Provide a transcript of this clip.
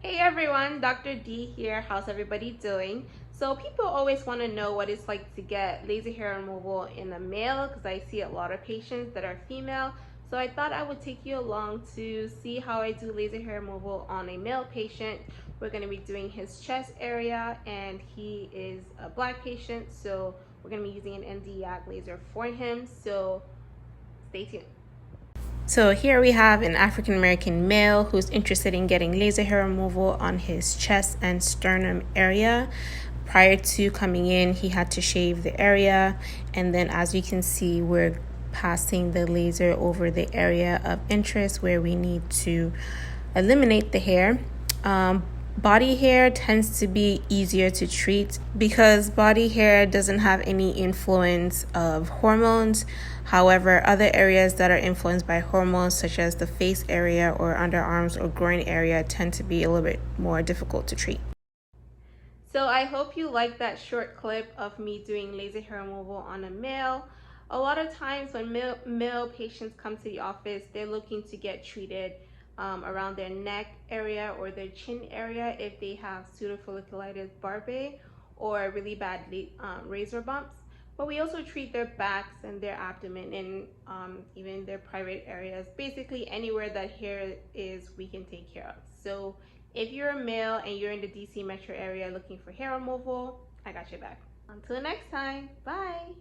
Hey everyone, Dr. D here. How's everybody doing? So people always want to know what it's like to get laser hair removal in a male because I see a lot of patients that are female. So I thought I would take you along to see how I do laser hair removal on a male patient. We're going to be doing his chest area and he is a black patient. So we're going to be using an NdYag laser for him. So stay tuned. So here we have an African American male who's interested in getting laser hair removal on his chest and sternum area. Prior to coming in, he had to shave the area, and then as you can see, we're passing the laser over the area of interest where we need to eliminate the hair. Body hair tends to be easier to treat because body hair doesn't have any influence of hormones. However, other areas that are influenced by hormones, such as the face area or underarms or groin area, tend to be a little bit more difficult to treat. So I hope you like that short clip of me doing laser hair removal on a male. A lot of times when male patients come to the office, they're looking to get treated around their neck area or their chin area if they have pseudofolliculitis barbae or really bad razor bumps. But we also treat their backs and their abdomen and even their private areas. Basically anywhere that hair is, we can take care of. So if you're a male and you're in the DC metro area looking for hair removal, I got your back. Until next time, bye.